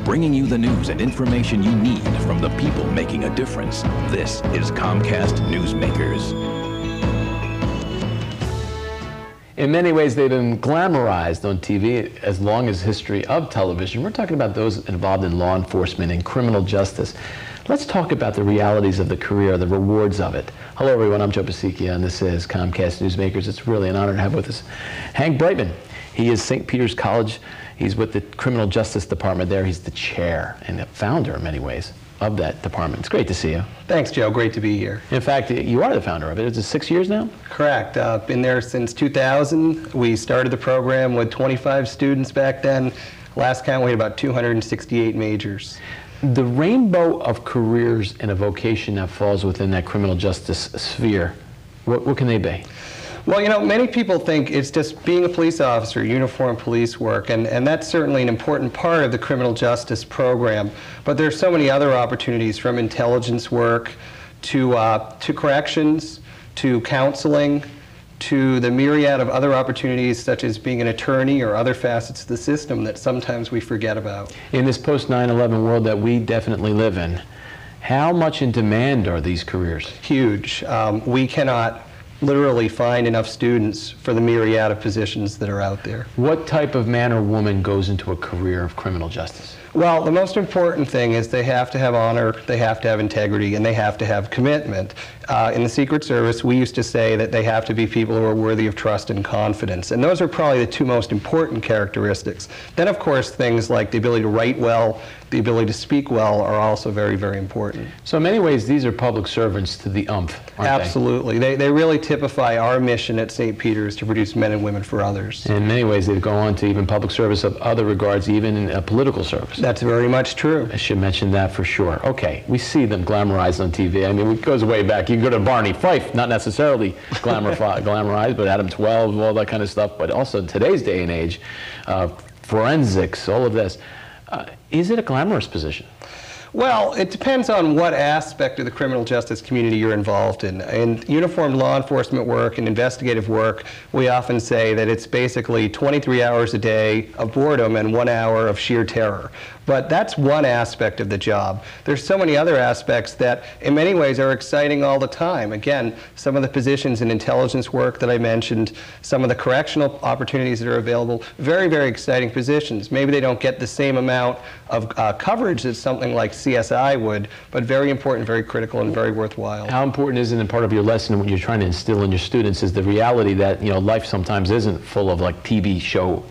bringing you the news and information you need from the people making a difference. This is Comcast Newsmakers. In many ways, they've been glamorized on TV as long as history of television. We're talking about those involved in law enforcement and criminal justice. Let's talk about the realities of the career, the rewards of it. Hello, everyone. I'm Joe Pasicchia, and this is Comcast Newsmakers. It's really an honor to have with us Hank Brightman. He is St. Peter's College. He's with the Criminal Justice Department there. He's the chair and the founder, in many ways, of that department. It's great to see you. Thanks, Joe. Great to be here. In fact, you are the founder of it. Is it 6 years now? Correct. Been there since 2000. We started the program with 25 students back then. Last count, we had about 268 majors. The rainbow of careers and a vocation that falls within that criminal justice sphere, what can they be? Well, you know, many people think it's just being a police officer, uniform police work, and that's certainly an important part of the criminal justice program. But there's so many other opportunities, from intelligence work to corrections, to counseling, to the myriad of other opportunities such as being an attorney or other facets of the system that sometimes we forget about. In this post-9/11 world that we definitely live in, how much in demand are these careers? Huge. We cannot literally find enough students for the myriad of positions that are out there. What type of man or woman goes into a career of criminal justice? Well, the most important thing is they have to have honor, they have to have integrity, and they have to have commitment. In the Secret Service, we used to say that they have to be people who are worthy of trust and confidence. And those are probably the two most important characteristics. Then, of course, things like the ability to write well, the ability to speak well are also very, very important. So in many ways, these are public servants to the umph, aren't Absolutely. They really typify our mission at St. Peter's to produce men and women for others. In many ways, they go on to even public service of other regards, even in political service. That's very much true. I should mention that for sure. Okay, we see them glamorized on TV. I mean, it goes way back. You can go to Barney Fife, not necessarily glamorized, but Adam 12, all that kind of stuff. But also in today's day and age, forensics, all of this. Is it a glamorous position? Well, it depends on what aspect of the criminal justice community you're involved in. In uniformed law enforcement work and investigative work, we often say that it's basically 23 hours a day of boredom and 1 hour of sheer terror. But that's one aspect of the job. There's so many other aspects that in many ways are exciting all the time. Again, some of the positions in intelligence work that I mentioned, some of the correctional opportunities that are available, very, very exciting positions. Maybe they don't get the same amount of coverage as something like CSI would, but very important, very critical, and very worthwhile. How important is it, and part of your lesson when you're trying to instill in your students is the reality that, you know, life sometimes isn't full of like TV show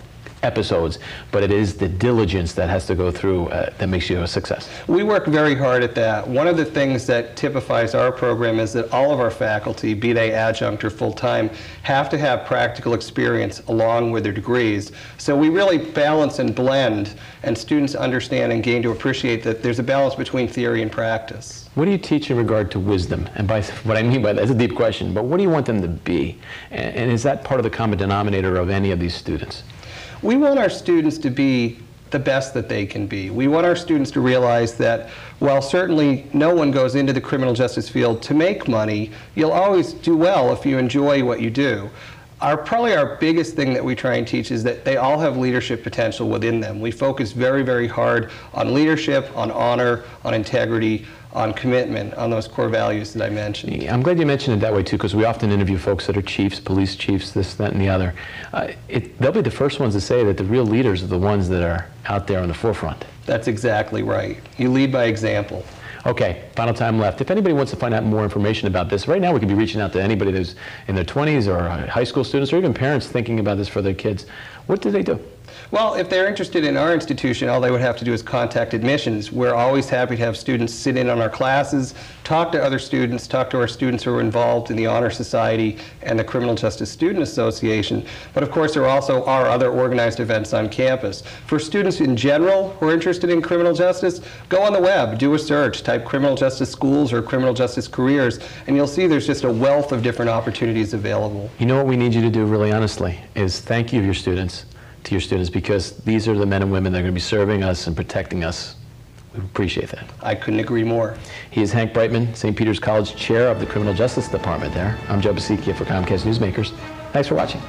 episodes, but it is the diligence that has to go through that makes you a success. We work very hard at that. One of the things that typifies our program is that all of our faculty, be they adjunct or full-time, have to have practical experience along with their degrees. So we really balance and blend, and students understand and gain to appreciate that there's a balance between theory and practice. What do you teach in regard to wisdom? And by what I mean by that's a deep question, but what do you want them to be? And is that part of the common denominator of any of these students? We want our students to be the best that they can be. We want our students to realize that while certainly no one goes into the criminal justice field to make money, you'll always do well if you enjoy what you do. Probably our biggest thing that we try and teach is that they all have leadership potential within them. We focus very, very hard on leadership, on honor, on integrity, on commitment, on those core values that I mentioned. I'm glad you mentioned it that way too, because we often interview folks that are chiefs, police chiefs, this, that, and the other. They'll be the first ones to say that the real leaders are the ones that are out there on the forefront. That's exactly right. You lead by example. Okay, final time left. If anybody wants to find out more information about this, right now we can be reaching out to anybody who's in their 20s or high school students or even parents thinking about this for their kids. What do they do? Well, if they're interested in our institution, all they would have to do is contact admissions. We're always happy to have students sit in on our classes, talk to other students, talk to our students who are involved in the Honor Society and the Criminal Justice Student Association. But of course, there also are other organized events on campus. For students in general who are interested in criminal justice, go on the web, do a search, type criminal justice schools or criminal justice careers, and you'll see there's just a wealth of different opportunities available. You know what we need you to do, really honestly, is thank you to your students, because these are the men and women that are going to be serving us and protecting us. We appreciate that. I couldn't agree more. He is Hank Brightman, St. Peter's College Chair of the Criminal Justice Department there. I'm Joe Pasicchia for Comcast Newsmakers. Thanks for watching.